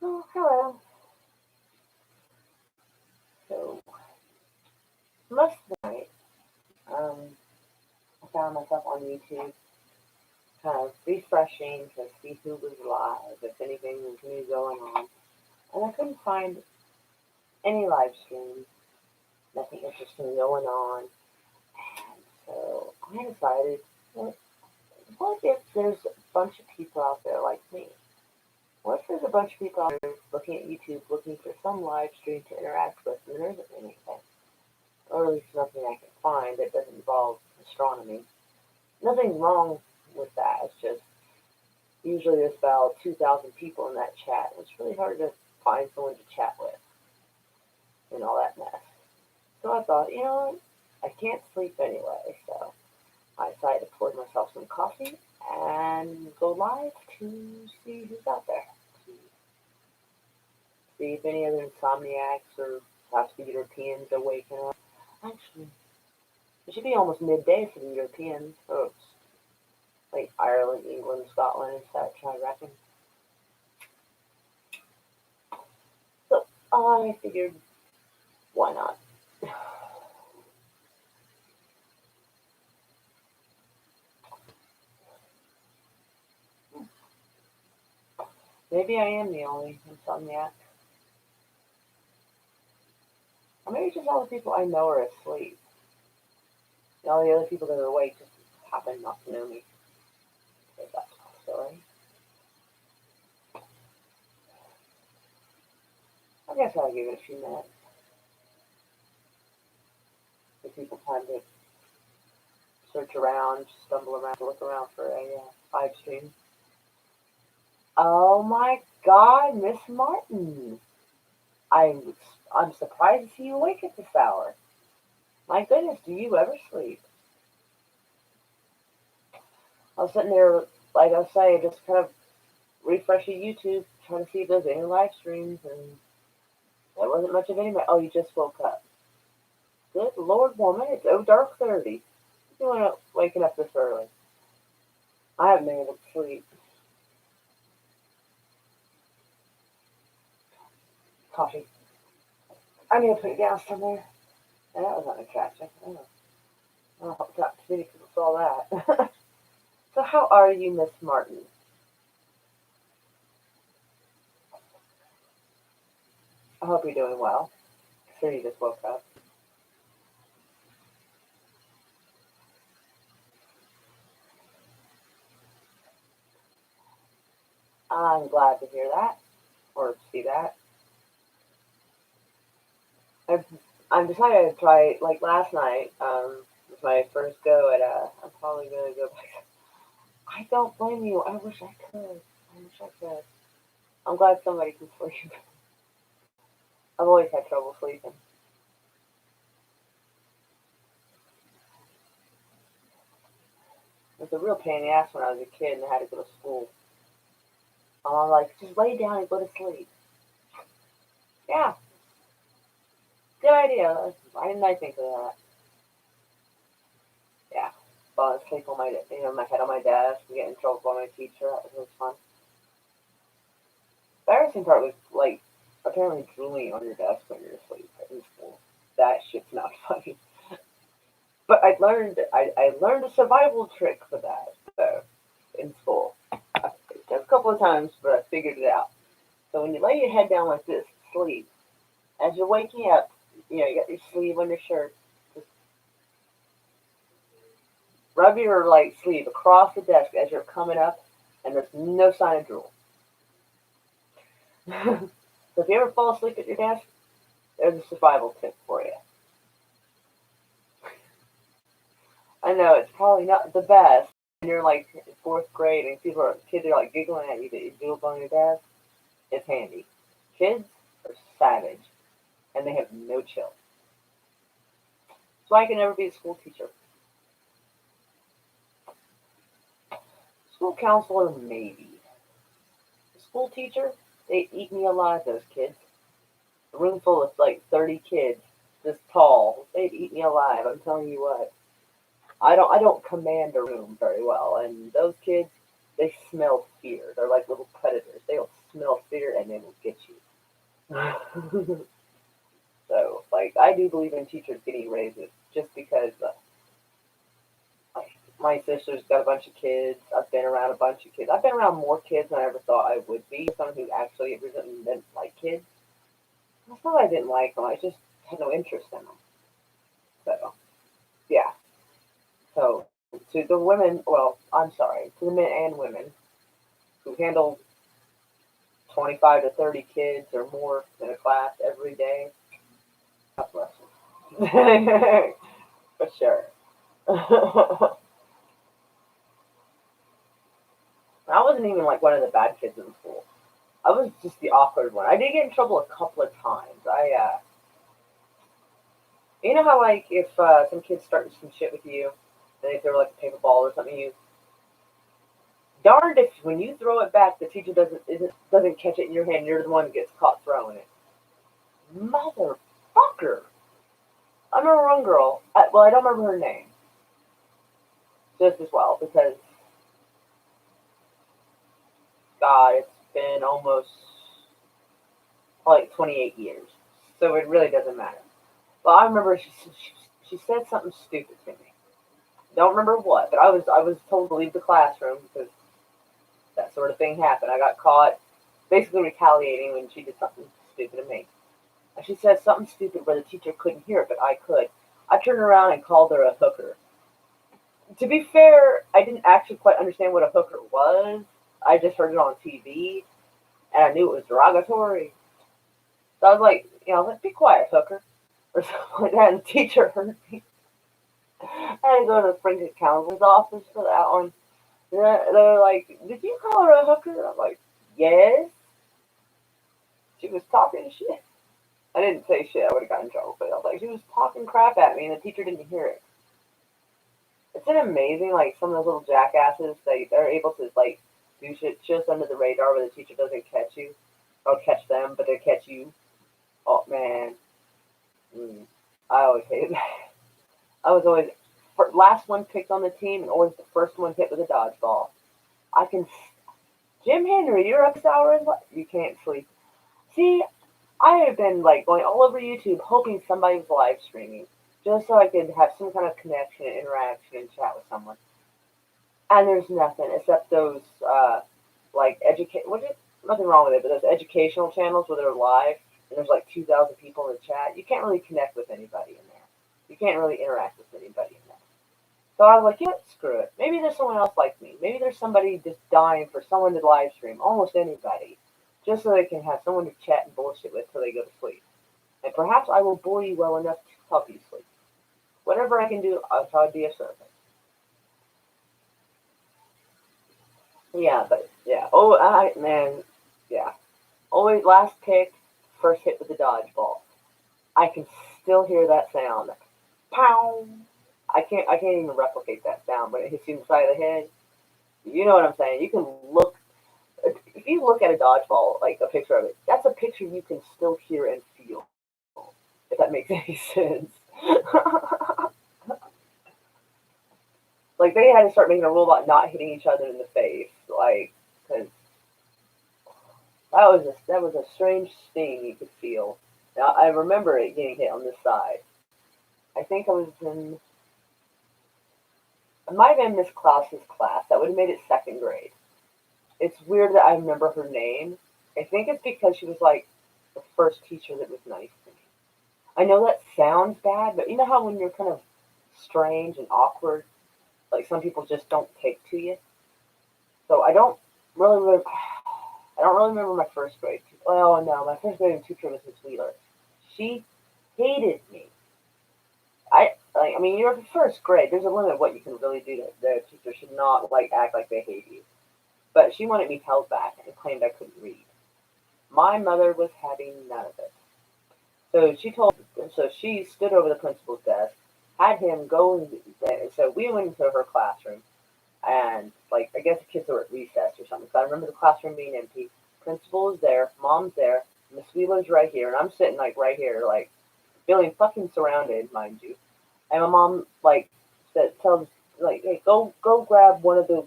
Oh, hello. So, last night, um, I found myself on YouTube, kind of refreshing to see who was live, if anything was new going on, and I couldn't find any live streams, nothing interesting going on. And so I decided, what, what if there's a bunch of people out there like me? What if there's a bunch of people out there looking at YouTube, looking for some live stream to interact with, and there isn't anything, or at least nothing I can find that doesn't involve astronomy? Nothing wrong with that. It's just usually there's about 2,000 people in that chat. It's really hard to find someone to chat with and all that mess. So I thought, you know what? I can't sleep anyway, so I decided to pour myself some coffee and go live to see who's out there. See if any other insomniacs or perhaps the Europeans are waking up. Actually, it should be almost midday for the Europeans, folks. Like Ireland, England, Scotland, and such, I reckon. So I figured, why not? Maybe I am the only insomniac. Or maybe just all the people I know are asleep. And all the other people that are awake just happen not to know me. If that's a possibility. I guess I'll give it a few minutes. Give people time to search around, stumble around, look around for a live stream. Oh my God, Miss Martin! I'm I'm surprised to see you awake at this hour. My goodness, do you ever sleep? I was sitting there, like I was saying, just kind of refreshing YouTube, trying to see if there's any live streams, and there wasn't much of anybody. Oh, you just woke up. Good Lord, woman, it's dark 30. You doing up, waking up this early? I haven't been able to sleep. Coffee. I need to put it down somewhere. And that was unattractive. I don't know how many people saw that. So how are you, Miss Martin? I hope you're doing well. Sure you just woke up. I'm glad to hear that or see that. I've, I'm decided to try, like last night, was my first go at I'm probably going to go back. I don't blame you. I wish I could. I wish I could. I'm glad somebody can sleep. I've always had trouble sleeping. It was a real pain in the ass when I was a kid and I had to go to school. I'm like, just lay down and go to sleep. Yeah, good idea. Why didn't I think of that? Yeah, falling asleep on my head on my desk and getting in trouble by my teacher. That was fun. The embarrassing part was like apparently drooling on your desk when you're asleep in school. That shit's not funny. But I learned a survival trick for that in school. It took a couple of times, but I figured it out. So when you lay your head down like this, sleep, as you're waking up, you got your sleeve on your shirt. Just rub your like sleeve across the desk as you're coming up, and there's no sign of drool. So if you ever fall asleep at your desk, there's a survival tip for you. I know it's probably not the best. When you're like in fourth grade and kids are like giggling at you that you drooled on your desk. It's handy. Kids are savage and they have no chill. So I can never be a school teacher. School counselor, maybe. School teacher, they eat me alive, those kids. A room full of like 30 kids, this tall. They'd eat me alive, I'm telling you what. I don't command a room very well, and those kids, they smell fear. They're like little predators. They'll smell fear and they will get you. So, like, I do believe in teachers getting raises just because like, my sister's got a bunch of kids. I've been around a bunch of kids. I've been around more kids than I ever thought I would be. Someone who actually didn't like kids. It's not that I didn't like them. I just had no interest in them. So, yeah. So, to the women, well, I'm sorry, to the men and women who handle 25 to 30 kids or more in a class every day, God bless them. For sure. I wasn't even like one of the bad kids in school. I was just the awkward one. I did get in trouble a couple of times. You know how like if some kids start some shit with you, and they throw like a paper ball or something, you darned if when you throw it back, the teacher doesn't catch it in your hand. You're the one that gets caught throwing it. Motherfucker! I remember one girl. Well, I don't remember her name just as well because God, it's been almost like 28 years, so it really doesn't matter. Well, I remember she said something stupid to me. Don't remember what, but I was told to leave the classroom because that sort of thing happened. I got caught basically retaliating when she did something stupid to me. And she said something stupid where the teacher couldn't hear it, but I could. I turned around and called her a hooker. To be fair, I didn't actually quite understand what a hooker was. I just heard it on TV, and I knew it was derogatory. So I was like, be quiet, hooker, or something like that. And the teacher heard me. I had to go to the forensic counselor's office for that one. They're like, did you call her a hooker? I'm like, yes. She was talking shit. I didn't say shit. I would have gotten in trouble, but I was like, she was talking crap at me, and the teacher didn't hear it. It's an amazing, like some of those little jackasses. They're able to like do shit just under the radar, where the teacher doesn't catch you or catch them, but they catch you. Oh man, I always hated that. I was always last one picked on the team, and always the first one hit with a dodgeball. I can, Jim Henry, you're up this hour and you can't sleep. See, I have been like going all over YouTube hoping somebody was live streaming just so I could have some kind of connection and interaction and chat with someone. And there's nothing except those like educate. What is nothing wrong with it, but those educational channels where they're live and there's like 2,000 people in the chat. You can't really connect with anybody in there. You can't really interact with anybody in there. So I was like, screw it. Maybe there's someone else like me. Maybe there's somebody just dying for someone to live stream. Almost anybody, just so they can have someone to chat and bullshit with till they go to sleep. And perhaps I will bore you well enough to help you sleep. Whatever I can do, I'll try to be a servant. Yeah, but yeah. Oh, man, yeah. Always last pick, first hit with the dodgeball. I can still hear that sound. Pow! I can't even replicate that sound, but it hits you in the side of the head. You know what I'm saying? You can look. If you look at a dodgeball, like a picture of it, that's a picture you can still hear and feel. If that makes any sense. Like they had to start making a rule about not hitting each other in the face, like because that was a strange sting you could feel. Now I remember it getting hit on this side. I think I was in. I might have been Miss Klaus's class. That would have made it second grade. It's weird that I remember her name. I think it's because she was like the first teacher that was nice to me. I know that sounds bad, but you know how when you're kind of strange and awkward, like some people just don't take to you. So I don't really remember my first grade. Oh no, my first grade teacher was Miss Wheeler. She hated me. I mean, you're in first grade. There's a limit of what you can really do. The teacher should not like act like they hate you. But she wanted me held back and claimed I couldn't read. My mother was having none of it. So she stood over the principal's desk, had him go so we went into her classroom, and like I guess the kids were at recess or something. So I remember the classroom being empty. Principal is there, mom's there, Miss Wheeler's right here, and I'm sitting like right here, like feeling fucking surrounded, mind you. And my mom like tells like, hey, go grab one of the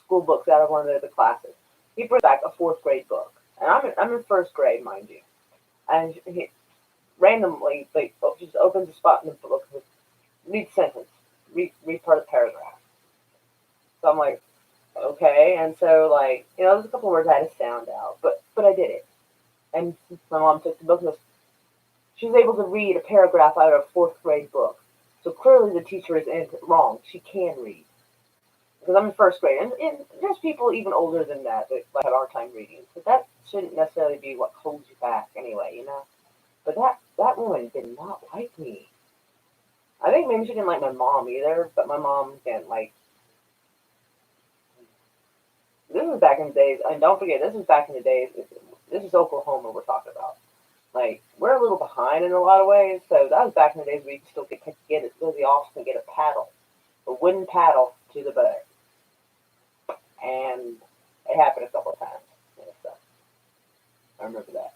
school books out of one of the classes. he brings back a fourth grade book, and I'm in first grade, mind you, and he randomly like just opens a spot in the book with read sentence, read part of the paragraph. So I'm like, okay, and so like there's a couple of words I had to sound out, but I did it, and my mom took the book and she was able to read a paragraph out of a fourth grade book. So clearly the teacher is wrong. She can read. Because I'm in first grade, and there's people even older than that like have a hard time reading. So that shouldn't necessarily be what holds you back anyway. But that woman did not like me. I think maybe she didn't like my mom either, but my mom didn't like. This was back in the days, and don't forget, this is back in the days. This is Oklahoma we're talking about. Like we're a little behind in a lot of ways, so that was back in the days where you could still get it, go to the office and get a paddle, a wooden paddle to the boat, and it happened a couple of times. So I remember that.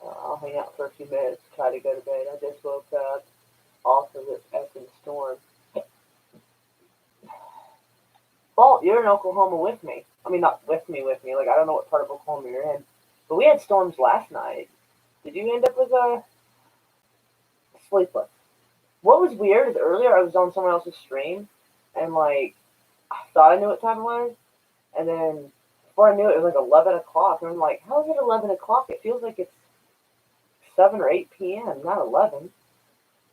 I'll hang out for a few minutes, try to go to bed. I just woke up off of this effing storm. Well, you're in Oklahoma with me. I mean, not with me. Like, I don't know what part of Oklahoma you're in. But we had storms last night. Did you end up with a sleepless? What was weird is earlier I was on someone else's stream, and, like, I thought I knew what time it was. And then before I knew it, it was like 11 o'clock. And I'm like, how is it 11 o'clock? It feels like it's 7 or 8 p.m., not 11.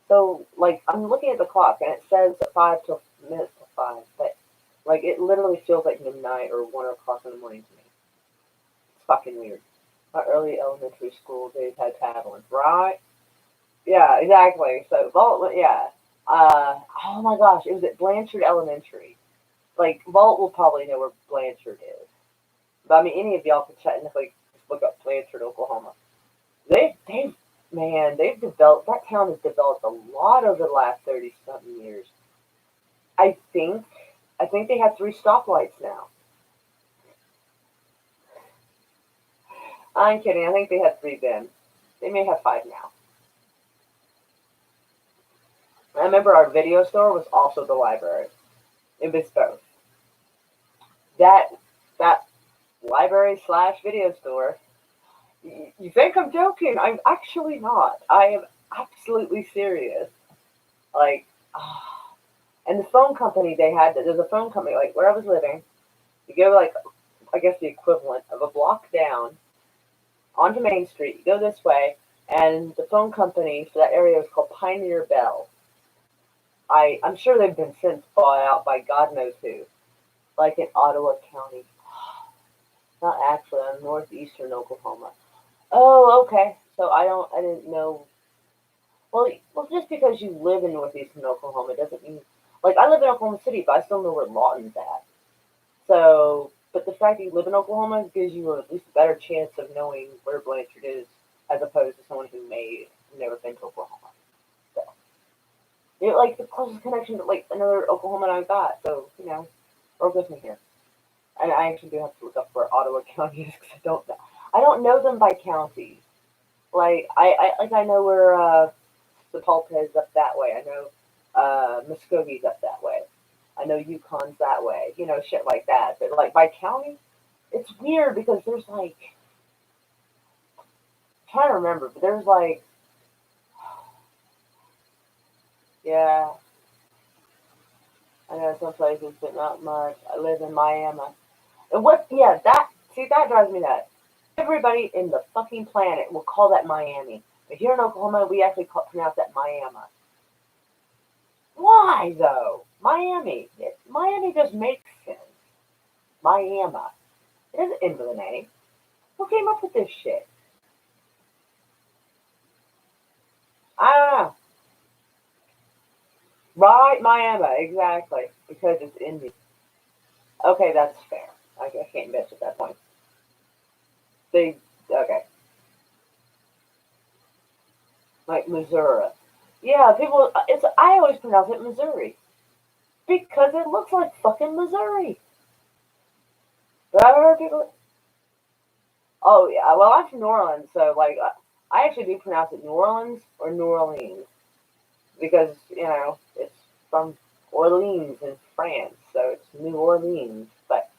So, like, I'm looking at the clock, and it says 5 to 5. But, like, it literally feels like midnight or 1 o'clock in the morning to me. It's fucking weird. My early elementary school days had paddling, right? Yeah, exactly. So, Vault, yeah. Oh my gosh, it was at Blanchard Elementary. Like, Vault will probably know where Blanchard is. But, I mean, any of y'all could technically just look up Blanchard, Oklahoma. They've developed, that town has developed a lot over the last 30 something years. I think, I think they have 3 stoplights now. I'm kidding. I think they had 3 then. They may have 5 now. I remember our video store was also the library. It was both. That that library slash video store. You think I'm joking? I'm actually not. I am absolutely serious. Like, and the phone company they had. There's a phone company like where I was living. You go like I guess the equivalent of a block down onto Main Street. You go this way, and the phone company for that area was called Pioneer Bell. I'm sure they've been since bought out by God knows who, like in Ottawa County. Not actually, I'm northeastern Oklahoma. Oh, okay. So I didn't know. Well, just because you live in northeastern Oklahoma doesn't mean, like I live in Oklahoma City, but I still know where Lawton's at. So, but the fact that you live in Oklahoma gives you at least a better chance of knowing where Blanchard is, as opposed to someone who may have never been to Oklahoma. So, like the closest connection to like another Oklahoman I've got. So, work with me here. And I actually do have to look up where Ottawa County is because I don't know them by counties. Like I know where Sepulpa is up that way. I know Muskogee's up that way. I know Yukon's that way. Shit like that. But like by county, it's weird because there's like I'm trying to remember, but there's like yeah, I know some places, but not much. I live in Miami. And what? Yeah, that drives me nuts. Everybody in the fucking planet will call that Miami, but here in Oklahoma, we actually pronounce that Miami. Why though? Miami just makes sense. Miami. It doesn't end with an A. Who came up with this shit? I don't know. Right, Miami, exactly, because it's Indian. Okay, that's fair. I can't miss at that point. They okay, like Missouri. Yeah, people. I always pronounce it Missouri because it looks like fucking Missouri. But I've heard people. Oh yeah, well I'm from New Orleans, so like I actually do pronounce it New Orleans or New Orleans because it's from Orleans in France, so it's New Orleans. But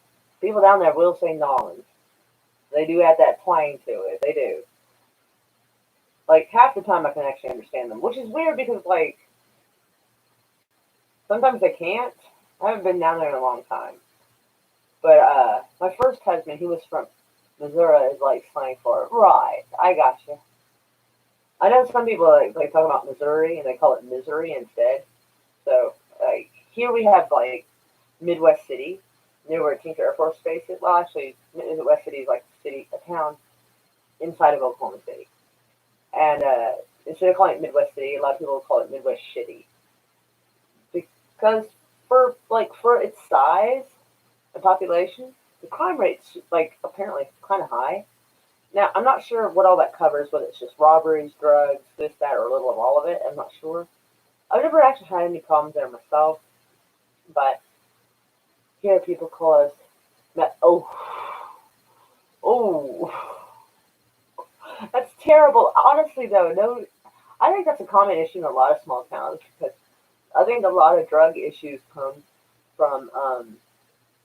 people down there will say Nolans. They do add that twang to it. They do. Like half the time I can actually understand them, which is weird because like sometimes I can't. I haven't been down there in a long time. But my first husband, he was from Missouri, is like slang for it. Right, I got you. I know some people like talk about Missouri and they call it misery instead. So like here we have like Midwest City, near where Tinker Air Force Base is. Well, actually, Midwest City is like a town inside of Oklahoma City. And instead of calling it Midwest City, a lot of people call it Midwest Shitty because for its size and population, the crime rate's like apparently kind of high. Now I'm not sure what all that covers, whether it's just robberies, drugs, this, that, or a little of all of it. I'm not sure. I've never actually had any problems there myself, but here people call us oh oh that's terrible. Honestly though, no, I think that's a common issue in a lot of small towns because I think a lot of drug issues come from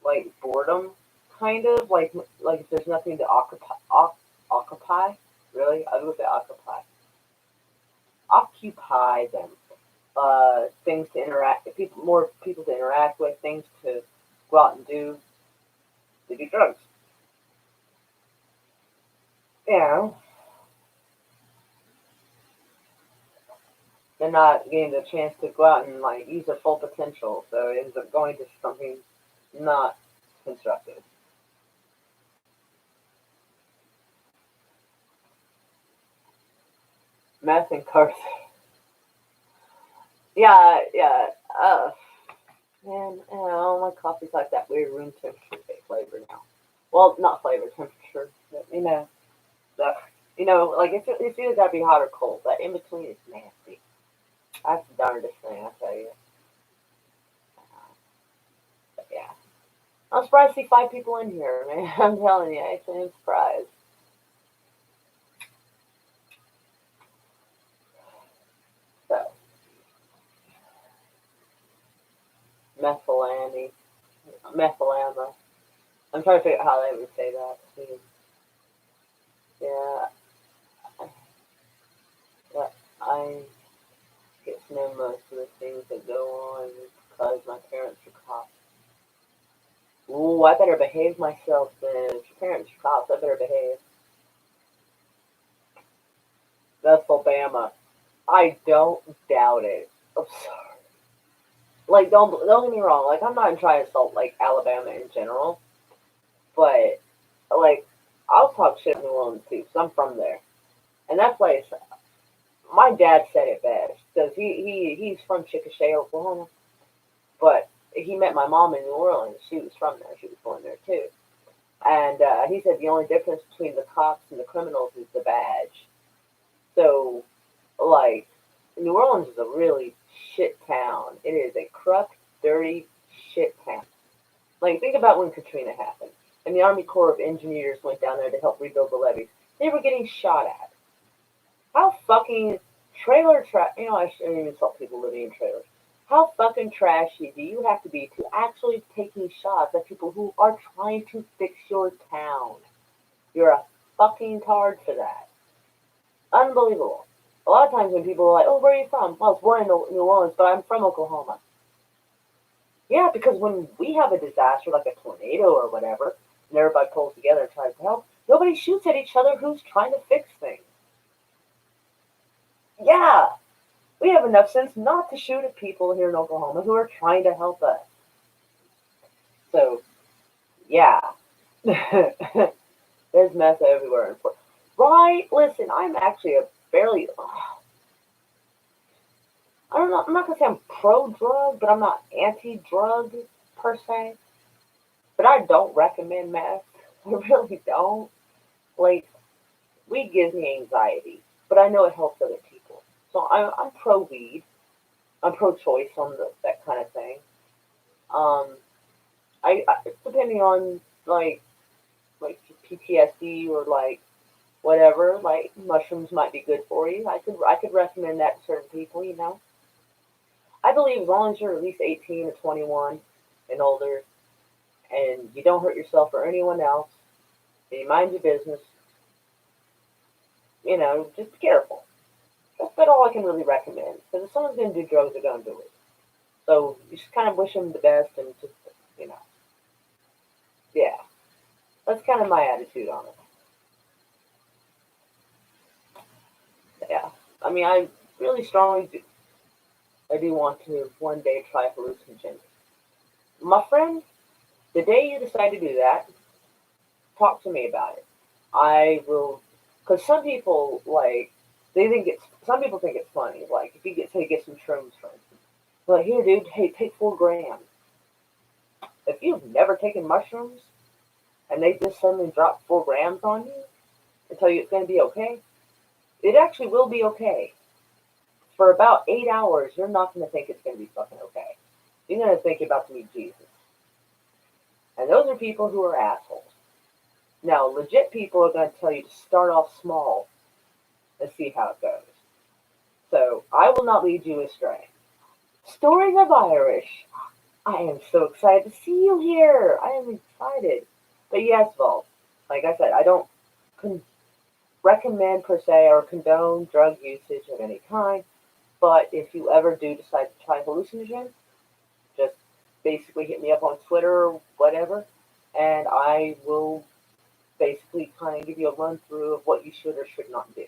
like boredom, kind of like if there's nothing to occupy. Really, I would say occupy them. Things to interact, more people to interact with, things to go out and do. They do drugs. You know, they're not getting the chance to go out and like use their full potential, so it ends up going to something not constructive. Meth and cars. Yeah, yeah. Man, my coffee's like that weird room temperature flavor now. Well, not flavor, temperature. But, like it's either gotta be hot or cold. That in between is nasty. That's the darndest thing, I tell you. But yeah, I'm surprised to see 5 people in here, man. I'm telling you, actually, I'm surprised. So, methylame, methylama. I'm trying to figure out how they would say that. Yeah, but I get to know most of the things that go on because my parents are cops. Ooh, I better behave myself then. If your parents are cops, I better behave. That's Alabama. I don't doubt it. I'm sorry. Like, don't get me wrong. Like, I'm not trying to insult like Alabama in general, but like, I'll talk shit in New Orleans too, because I'm from there. And that place, my dad said it best because he's from Chickasha, Oklahoma, but he met my mom in New Orleans. She was from there. She was born there too. And he said the only difference between the cops and the criminals is the badge. So, like, New Orleans is a really shit town. It is a corrupt, dirty shit town. Like, think about when Katrina happened, and the Army Corps of Engineers went down there to help rebuild the levees. They were getting shot at. How fucking I shouldn't even insult people living in trailers. How fucking trashy do you have to be to actually taking shots at people who are trying to fix your town? You're a fucking tard for that. Unbelievable. A lot of times when people are like, "Oh, where are you from?" Well, I was born in New Orleans, but I'm from Oklahoma. Yeah, because when we have a disaster like a tornado or whatever, and everybody pulls together and tries to help, nobody shoots at each other who's trying to fix things. Yeah, we have enough sense not to shoot at people here in Oklahoma who are trying to help us. So, yeah. There's meth everywhere. Right? Listen, I'm actually a fairly. I don't know. I'm not gonna say I'm pro drug, but I'm not anti drug per se. But I don't recommend meth. I really don't. Like, weed gives me anxiety, but I know it helps other people. So I'm pro weed. I'm pro choice on that kind of thing. Um, depending on like PTSD or like whatever, like mushrooms might be good for you. I could recommend that to certain people. I believe as long as you're at least 18 or 21 and older, and you don't hurt yourself or anyone else, and you mind your business, just be careful. That's about all I can really recommend. Because if someone's going to do drugs, they're going to do it. So you just kind of wish them the best and just, you know, yeah. That's kind of my attitude on it. Yeah. I mean, I really strongly do. I do want to one day try hallucinogens. My friend, the day you decide to do that, talk to me about it. I will, because some people some people think it's funny. Like if you get some shrooms, for instance, like here, dude, hey, take 4 grams. If you've never taken mushrooms and they just suddenly drop 4 grams on you and tell you it's going to be okay, it actually will be okay. For about 8 hours, you're not going to think it's going to be fucking okay. You're going to think you're about to meet Jesus. And those are people who are assholes. Now, legit people are going to tell you to start off small and see how it goes. So, I will not lead you astray. Stories of Irish. I am so excited to see you here. I am excited. But yes, Vol, like I said, I don't con- recommend per se or condone drug usage of any kind. But if you ever do decide to try hallucinogens, just basically hit me up on Twitter or whatever, and I will basically kind of give you a run through of what you should or should not do.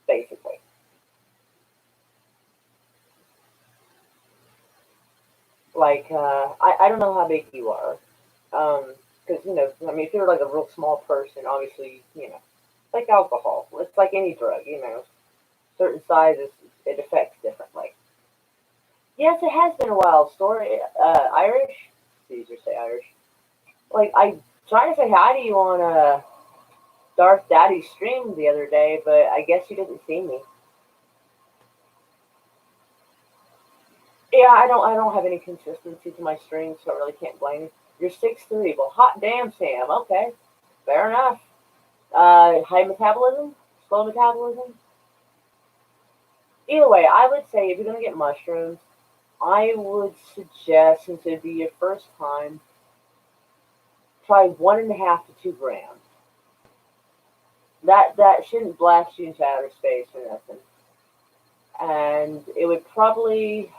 Basically, like I don't know how big you are, because I mean if you're like a real small person, obviously it's like alcohol. It's like any drug, certain sizes it affects differently. Yes, it has been a while. Story Irish, Caesar say Irish. Like I tried to say hi to you on Darth Daddy's stream the other day, but I guess you didn't see me. Yeah, I don't have any consistency to my streams, so I really can't blame you. You're 6'3". Well, hot damn, Sam. Okay, fair enough. High metabolism, slow metabolism. Either way, I would say if you're gonna get mushrooms, I would suggest since it'd be your first time, try 1.5 to 2 grams. That shouldn't blast you into outer space or nothing, and it would probably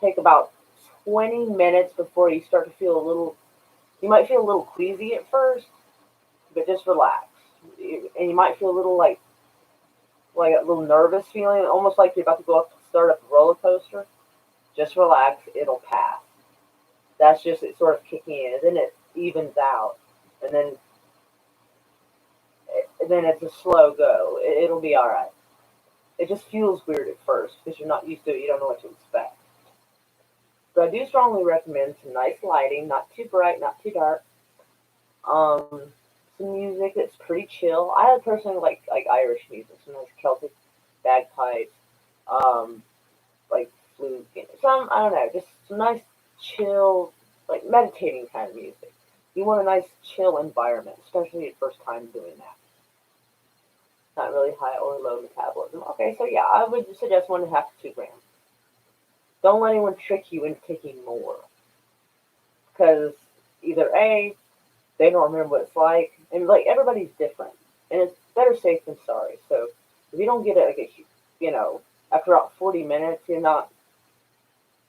take about 20 minutes before you start to feel a little. You might feel a little queasy at first, but just relax. And you might feel a little like a little nervous feeling, almost like you're about to go up start up a roller coaster. Just relax, it'll pass. That's just it sort of kicking in, and then it evens out, and then it's a slow go. It'll be all right. It just feels weird at first because you're not used to it. You don't know what to expect. So I do strongly recommend some nice lighting, not too bright, not too dark. Um, some music that's pretty chill. I personally like Irish music, some nice Celtic bagpipes, um, like flute. Some I don't know, just some nice chill, like meditating kind of music. You want a nice chill environment, especially at first time doing that. Not really high or low metabolism. Okay, so yeah, I would suggest 1.5 to 2 grams. Don't let anyone trick you into taking more, because either A, they don't remember what it's like, and like everybody's different, and it's better safe than sorry. So if you don't get it, like after about 40 minutes, you're not,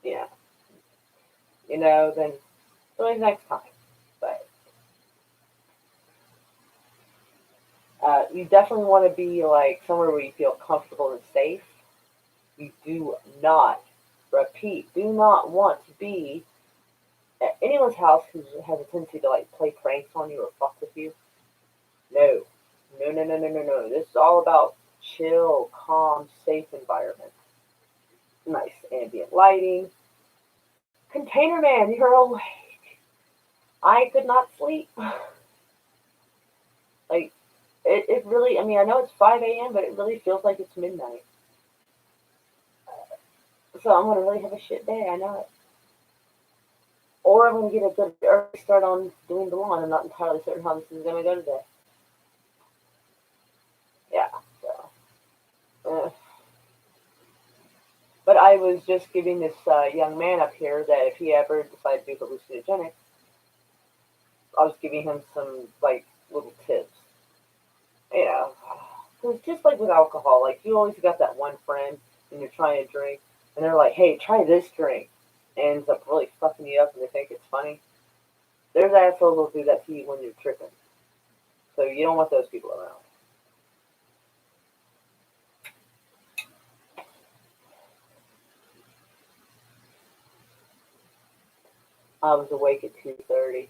yeah, then maybe next time. But you definitely want to be like somewhere where you feel comfortable and safe. You do not, repeat, do not want to be at anyone's house who has a tendency to like play pranks on you or fuck with you. No, no, no, no, no, no, no. This is all about chill, calm, safe environment. Nice ambient lighting. Container man, you're awake. I could not sleep. Like it really. I mean, I know it's 5 a.m., but it really feels like it's midnight. So I'm gonna really have a shit day. I know it. Or I'm gonna get a good early start on doing the lawn. I'm not entirely certain how this is gonna go today. Yeah. So. I was just giving this young man up here that if he ever decided to do hallucinogenics, I was giving him some like little tips. You know, it's just like with alcohol. Like you always got that one friend and you're trying to drink, and they're like, "Hey, try this drink," and it ends up really fucking you up, and they think it's funny. There's assholes who'll do that to you when you're tripping. So you don't want those people around. I was awake at 2:30.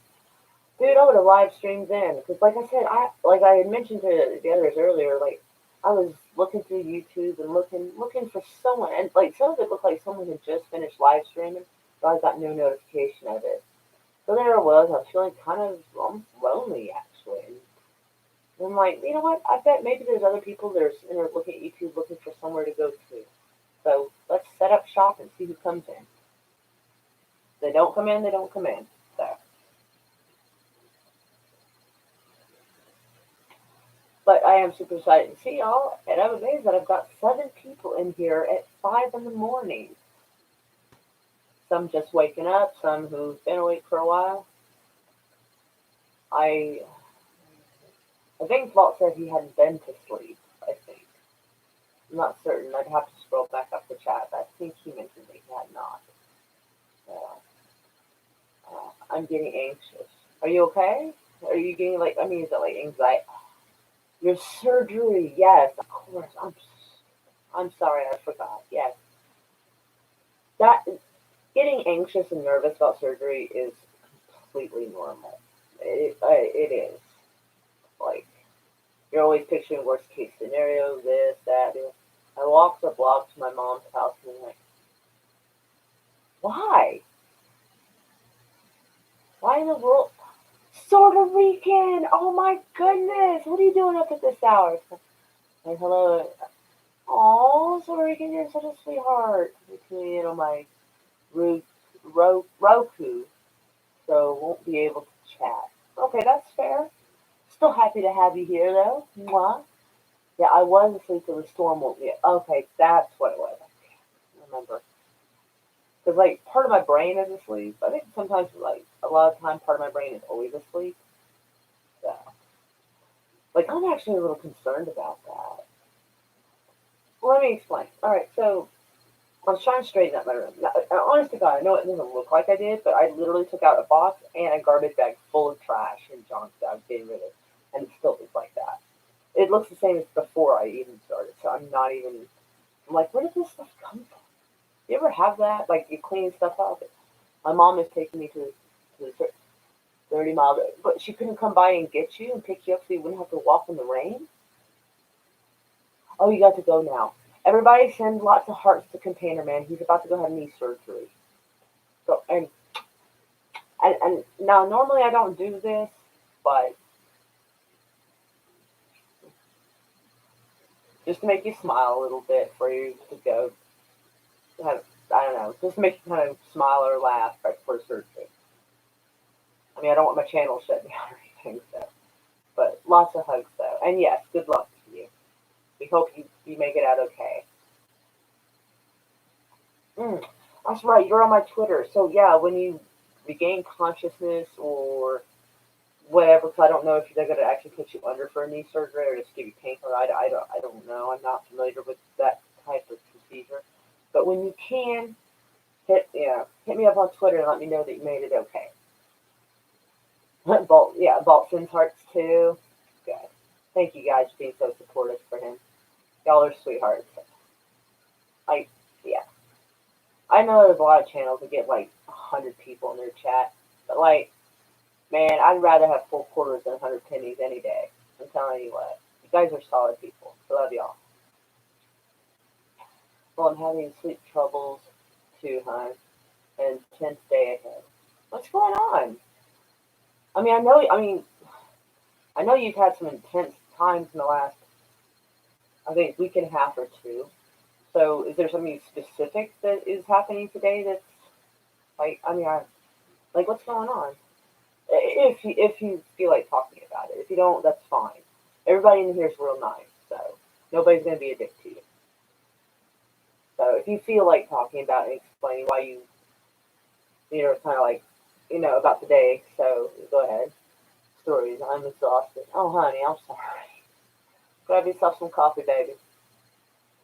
Dude, I would have live streamed then because, like I said, I had mentioned to the others earlier, like I was looking through YouTube and looking for someone, and like some of it looked like someone had just finished live streaming, but I got no notification of it. So there I was feeling kind of lonely actually. And I'm like, you know what? I bet maybe there's other people that are sitting there looking at YouTube looking for somewhere to go to. So let's set up shop and see who comes in. If they don't come in, they don't come in. So. But I am super excited to see y'all, and I'm amazed that I've got 7 people in here at 5 in the morning. Some just waking up, some who've been awake for a while. I I think Walt said he hadn't been to sleep. I think I'm not certain. I'd have to scroll back up the chat, but I think he mentioned that he had not. So I'm getting anxious. Are you okay? Are you getting like? I mean, is it like anxiety? Your surgery? Yes, of course. I'm sorry, I forgot. Yes, that getting anxious and nervous about surgery is completely normal. It is. Like, you're always picturing worst case scenario, this, that. I walked the block to my mom's house and I'm like, why? Why in the world? Puerto Rican! Oh my goodness! What are you doing up at this hour? Like, hello. Oh, Puerto Rican, you're such a sweetheart. Between, my Roku, so won't be able to chat. Okay, that's fair. Still happy to have you here, though. Mwah. Yeah, I was asleep, so the storm won't be. Okay, that's what it was. I remember. Because, like, part of my brain is asleep. I think sometimes, like, a lot of time, part of my brain is always asleep. So, like, I'm actually a little concerned about that. Well, let me explain. All right, so I was trying to straighten up my room. Now, honest to God, I know it doesn't look like I did, but I literally took out a box and a garbage bag full of trash and junk that I was getting rid of, and it still looks like that. It looks the same as before I even started, so I'm not even. I'm like, where did this stuff come from? You ever have that? Like, you clean stuff up? My mom is taking me to the 30 mile, but she couldn't come by and get you and pick you up so you wouldn't have to walk in the rain? Oh, you got to go now. Everybody send lots of hearts to Container Man. He's about to go have knee surgery. So, and now, normally I don't do this, but just to make you smile a little bit for you to go have, I don't know, just to make you kind of smile or laugh right before surgery. I mean, I don't want my channel shut down or anything, so. But lots of hugs, though. And yes, good luck to you. We hope you make it out okay. Mm, that's right, you're on my Twitter. So, yeah, when you regain consciousness or whatever, because I don't know if they're going to actually put you under for a knee surgery or just give you painkiller. I don't know. I'm not familiar with that type of procedure. But when you can, hit me up on Twitter and let me know that you made it okay. Bolt sends hearts too. Good. Thank you guys for being so supportive for him. Y'all are sweethearts. Like, yeah. I know there's a lot of channels that get like 100 people in their chat, but like, man, I'd rather have full quarters than 100 pennies any day. I'm telling you what. You guys are solid people. I love y'all. Well, I'm having sleep troubles too, hon, and tense day ahead. What's going on? I mean, I know you've had some intense times in the last, I think, week and a half or two. So, is there something specific that is happening today that's like, like, what's going on? If you feel like talking about it, if you don't, that's fine. Everybody in here is real nice, so nobody's gonna be a dick to you. So So if you feel like talking about and explaining why kind of like, about the day, so go ahead. Stories. I'm exhausted. Oh, honey, I'm sorry. Grab yourself some coffee, baby.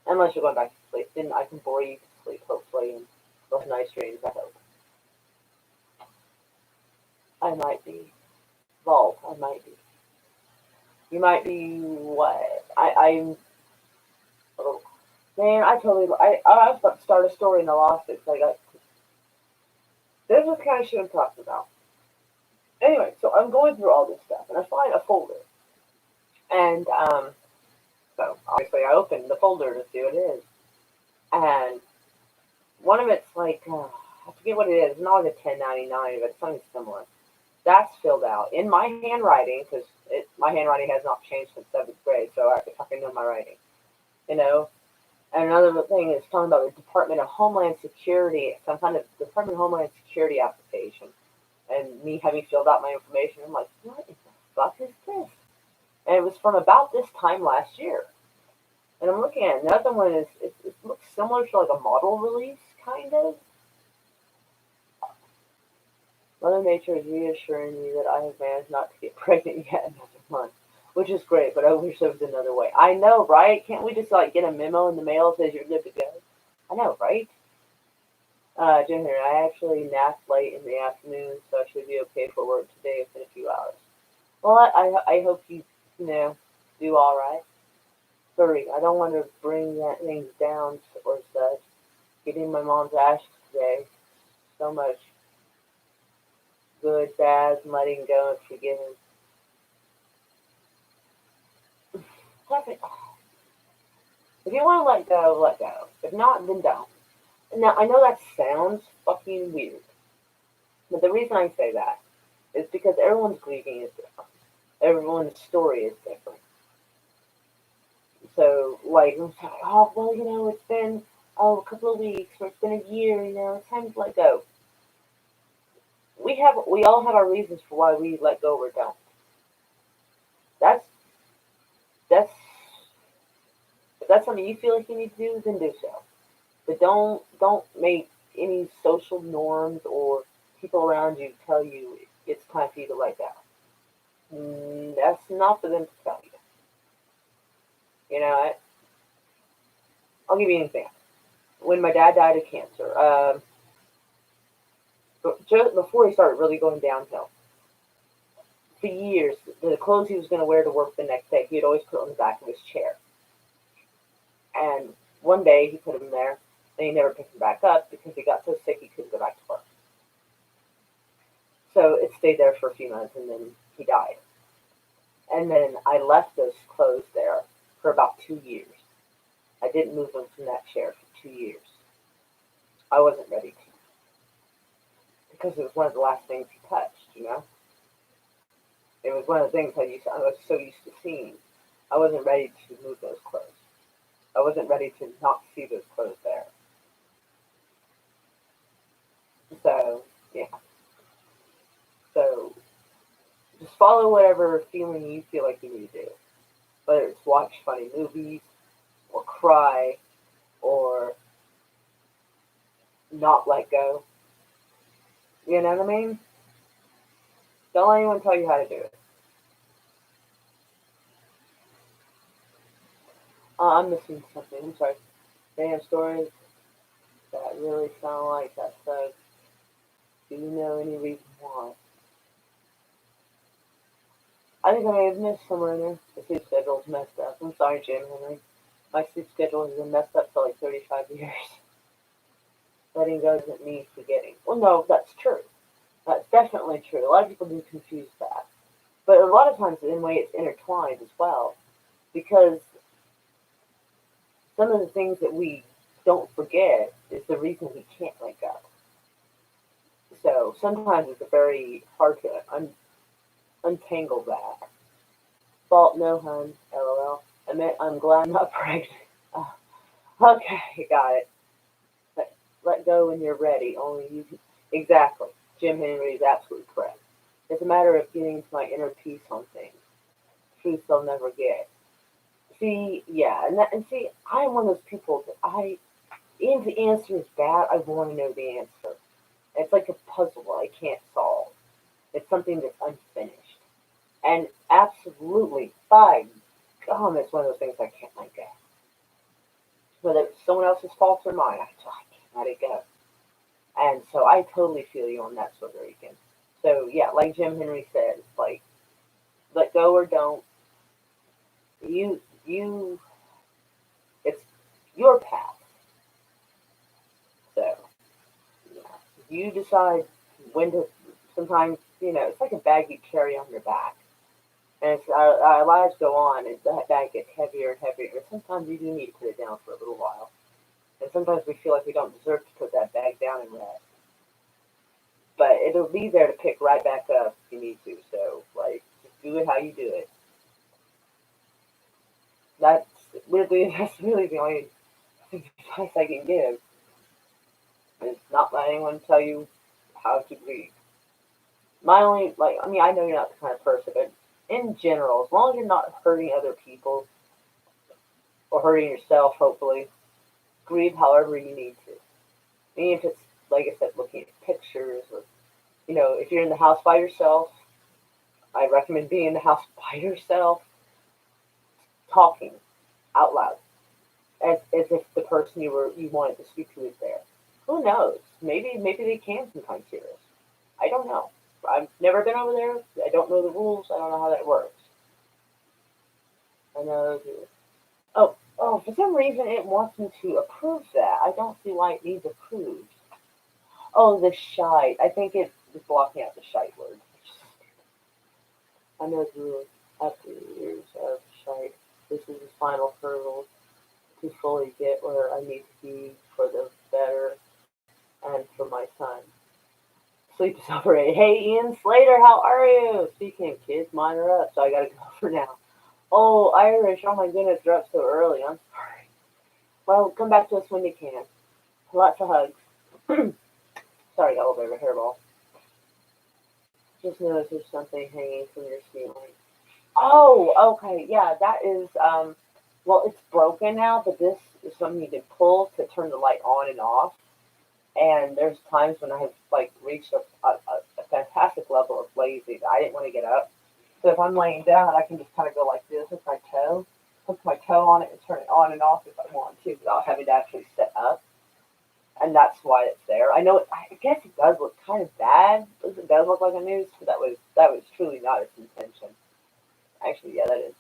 Unless you're going back to sleep. Then I can bore you to sleep, hopefully, and those nice dreams, I hope. I might be. Vault, I might be. You might be what? I'm. Oh, man, I was about to start a story and I lost it. So I got. This is kind of shit I'm talking about. Anyway, so I'm going through all this stuff and I find a folder. And, so obviously I open the folder to see what it is. And one of it's like, I forget what it is. It's not like a 1099, but it's something similar. That's filled out in my handwriting because my handwriting has not changed since seventh grade, so I fucking know my writing, you know. And another thing is talking about the Department of Homeland Security, some kind of Department of Homeland Security application, and me having filled out my information. I'm like, what in the fuck is this? And it was from about this time last year. And I'm looking at it. Another one is it looks similar to like a model release, kind of. Mother Nature is reassuring me that I have managed not to get pregnant yet another month, which is great, but I wish there was another way. I know, right? Can't we just like get a memo in the mail that says you're good to go? I know, right? Jim here, I actually napped late in the afternoon, so I should be okay for work today within a few hours. Well, I hope do all right. Sorry, I don't want to bring that things down or such. Getting my mom's ashes today. So much good, bad, letting go and forgiving. Perfect. If you want to let go, let go. If not, then don't. Now, I know that sounds fucking weird, but the reason I say that is because everyone's grieving is different. Everyone's story is different. So, like, I'm like, oh, well, it's been a couple of weeks, or it's been a year, it's time to let go. We all have our reasons for why we let go or don't. That's that's if that's something you feel like you need to do, then do so. But don't make any social norms or people around you tell you it's time for you to let go. That's not for them to tell you. I'll give you an example. When my dad died of cancer, just before he started really going downhill, for years, the clothes he was going to wear to work the next day, he'd always put on the back of his chair. And one day he put them there, and he never picked them back up because he got so sick he couldn't go back to work. So it stayed there for a few months, and then he died. And then I left those clothes there for about 2 years. I didn't move them from that chair for 2 years. I wasn't ready to. Because it was one of the last things he touched. It was one of the things I was so used to seeing. I wasn't ready to move those clothes. I wasn't ready to not see those clothes there. So, yeah. So, just follow whatever feeling you feel like you need to do. Whether it's watch funny movies, or cry, or not let go. You know what I mean? Don't let anyone tell you how to do it. I'm missing something. I'm sorry. Damn stories that really sound like that sucks. Do you know any reason why? I think I may have missed somewhere in there. The sleep schedule's messed up. I'm sorry, Jim Henry. My sleep schedule has been messed up for like 35 years. Letting go doesn't mean forgetting. Well, no, that's true. That's definitely true. A lot of people do confuse that. But a lot of times, in a way, it's intertwined as well. Because some of the things that we don't forget is the reason we can't let go. So sometimes it's very hard to untangle that. Fault, no, hun. LOL. I'm glad I'm not pregnant. Oh, okay, got it. Let go when you're ready. Only you can. Exactly. Jim Henry is absolutely correct. It's a matter of getting to my inner peace on things. Truth they'll never get. See, yeah, and see, I'm one of those people that Even if the answer is bad, I want to know the answer. It's like a puzzle I can't solve. It's something that's unfinished. And absolutely, by God, it's one of those things I can't let go. Whether it's someone else's fault or mine, I can't let it go. And so I totally feel you on that, Puerto Rican. So yeah, like Jim Henry says, like let go or don't. You, it's your path. So yeah, you decide when to. Sometimes it's like a bag you carry on your back, and our lives go on, and that bag gets heavier and heavier. And sometimes you do need to put it down for a little while, and sometimes we feel like we don't deserve to put that bag down and rest. But it'll be there to pick right back up if you need to. So like, just do it how you do it. That's weirdly that's really the only advice I can give. Is not let anyone tell you how to grieve. My only like I mean I know you're not the kind of person, but in general, as long as you're not hurting other people or hurting yourself, hopefully, grieve however you need to. Even if it's like I said, looking at pictures or if you're in the house by yourself, I recommend being in the house by yourself, talking out loud, as if the person you wanted to speak to is there. Who knows? Maybe they can sometimes hear us. I don't know. I've never been over there. I don't know the rules. I don't know how that works. I know. Oh, for some reason it wants me to approve that. I don't see why it needs approved. Oh, the shite. I think it is blocking out the shite word. I know the rules. After years of shite, this is the final hurdle to fully get where I need to be for the better and for my son. Sleep is over. Hey, Ian Slater, how are you? Speaking of kids, mine are up, so I gotta go for now. Oh, Irish, oh my goodness, you're up so early. I'm sorry. Well, come back to us when you can. Lots of hugs. Sorry, got a little bit of a hairball. Just noticed there's something hanging from your ceiling. Oh, okay, yeah, that is, well, it's broken now, but this is something you can pull to turn the light on and off. And there's times when I have like reached a fantastic level of lazy that I didn't want to get up. So if I'm laying down, I can just kind of go like this with my toe, hook my toe on it, and turn it on and off if I want to, without having to actually sit up. And that's why it's there. I know. I guess it does look kind of bad. It does look like a noose, but that was truly not its intention. Actually, yeah, that is.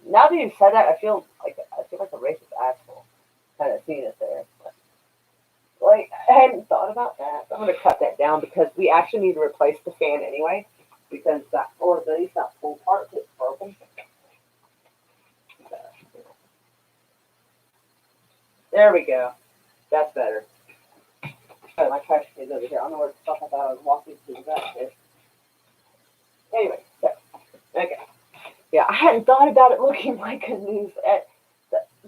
Now that you've said that, I feel like a racist asshole, kind of seeing it there. Like, I hadn't thought about that. I'm going to cut that down because we actually need to replace the fan anyway. Because that, or at least that full part is broken. There we go. That's better. Oh, my trash can is over here. I don't know where the fuck I thought I was walking through the back there. Anyway, so, okay. Yeah, I hadn't thought about it looking like a news.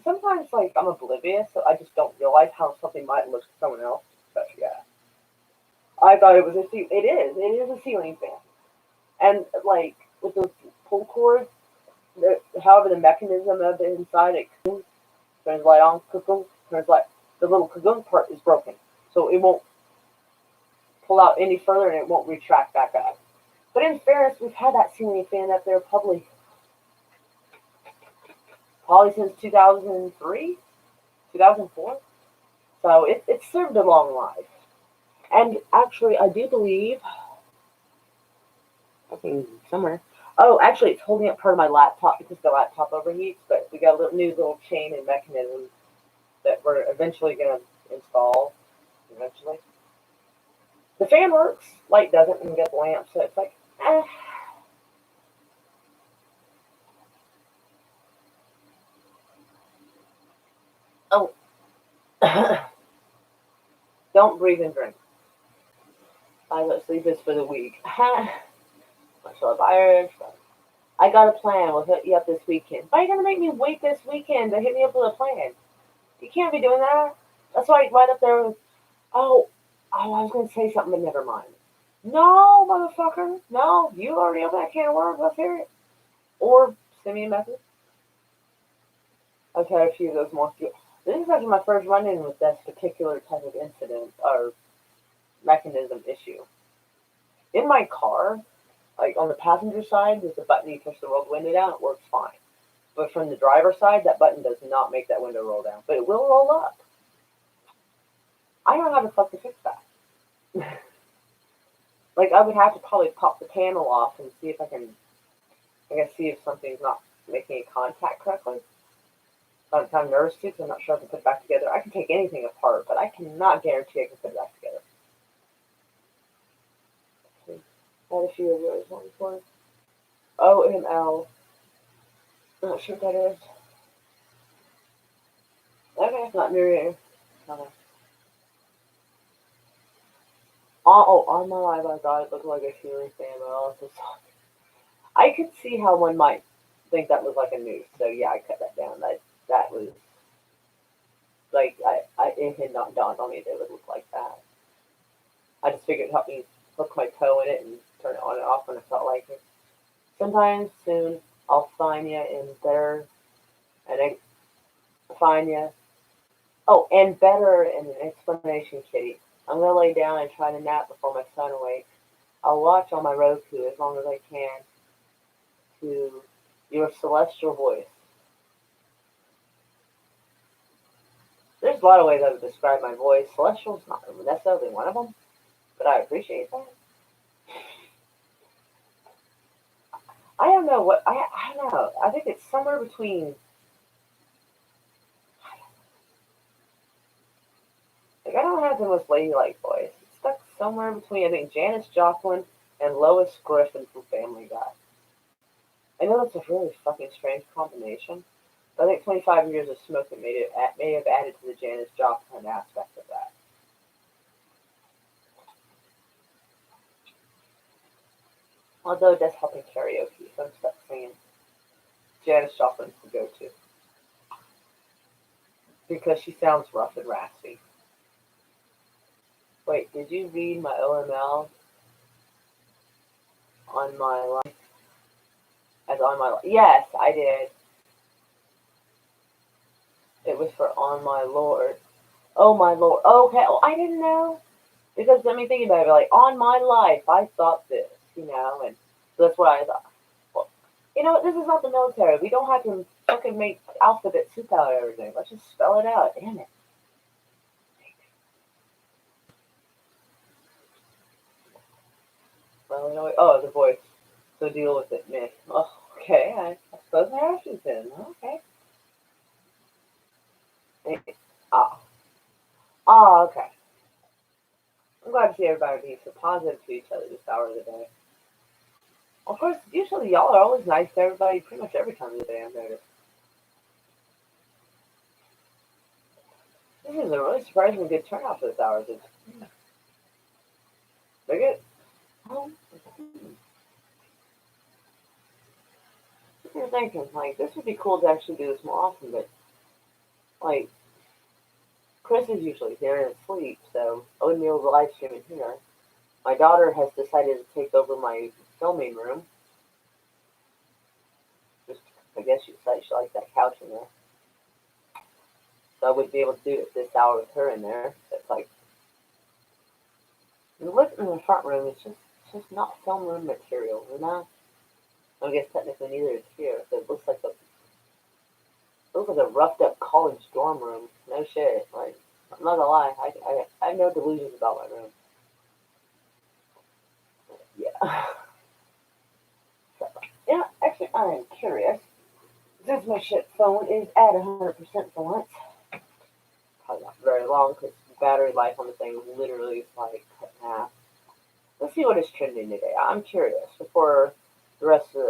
Sometimes, like, I'm oblivious, so I just don't realize how something might look to someone else. But yeah, I thought it was it is a ceiling fan. And like with those pull cords, however the mechanism of it inside it turns light on, cuckoo, turns light. The little cocoon part is broken, so it won't pull out any further and it won't retract back up. But in fairness, we've had that ceiling fan up there probably since 2003, 2004. So it's served a long life. And actually, I do believe, I think somewhere. Oh, actually, it's holding up part of my laptop because the laptop overheats. But we got a new little chain and mechanism that we're eventually going to install. Eventually, the fan works. Light doesn't, and we got the lamp, so it's like, eh. Oh, don't breathe and drink. Silent sleep is for the weak. Much love, Irish. I got a plan. We'll hit you up this weekend. Why are you gonna make me wait this weekend to hit me up with a plan? You can't be doing that. That's right up there. Oh, I was gonna say something, but never mind. No, motherfucker. No, you already opened that can of worms. Let's hear it. Or send me a message. I've had a few of those more. This is actually my first run-in with this particular type of incident or mechanism issue. In my car, like on the passenger side, there's a button you push the rolled window down, it works fine. But from the driver's side, that button does not make that window roll down. But it will roll up. I don't know how the fuck to fix that. Like, I would have to probably pop the panel off and see if I can, I guess, see if something's not making a contact correctly. I'm kind of nervous too, because I'm not sure if I can put it back together. I can take anything apart, but I cannot guarantee I can put it back together. Let's see. I had a few of those ones for OML. I'm not sure what that is. Okay, it's not near you. Okay. On my life, I thought it looked like a ceiling fan, but also I could see how one might think that was like a noose. So yeah, I cut that down. That was like it had not dawned on me that it would look like that. I just figured it helped me hook my toe in it and turn it on and off when I felt like it. Sometime soon, I'll find you in better and find you. Oh, and better in an explanation, Kitty. I'm gonna lay down and try to nap before my son awakes. I'll watch on my Roku as long as I can to your celestial voice. There's a lot of ways I would describe my voice. Celestial's not necessarily one of them, but I appreciate that. I don't know what I don't know. I think it's somewhere between. Like I don't have the most ladylike voice. It's stuck somewhere between I think Janis Joplin and Lois Griffin from Family Guy. I know that's a really fucking strange combination, but I think 25 years of smoking may have added to the Janis Joplin aspect of that. Although it does help in karaoke, so I'm stuck singing Janis Joplin's the go-to because she sounds rough and raspy. Wait, did you read my OML on my life? As on my life? Yes, I did. It was for On My Lord. Oh my Lord. Oh, okay. Oh, I didn't know. Because let me think about it. Like, on my life, I thought this, and so that's what I thought. Well, you know what? This is not the military. We don't have to fucking make alphabet soup out of everything. Let's just spell it out. Damn it. Well, oh, the voice. So deal with it, man. Oh, okay. I suppose I have to then. Okay. Ah. Ah, okay. I'm glad to see everybody being so positive to each other this hour of the day. Of course, usually y'all are always nice to everybody pretty much every time of the day, I've noticed. This is a really surprisingly good turnout for this hour. Is it? Look at oh, you're thinking, like, this would be cool to actually do this more often, but, like, Chris is usually here and asleep, so I wouldn't be able to live stream in here. My daughter has decided to take over my filming room. Just, I guess she decided she liked that couch in there. So I wouldn't be able to do it this hour with her in there. So it's like, the look in the front room is just not film room material, I guess technically neither is here. So it looks like a roughed up college dorm room. No shit. Like, I'm not gonna lie, I have no delusions about my room. Yeah. So, yeah, actually, I am curious. Since my shit phone is at 100% for once, probably not very long because the battery life on the thing literally is like cut in half. Let's see what is trending today. I'm curious before the rest of the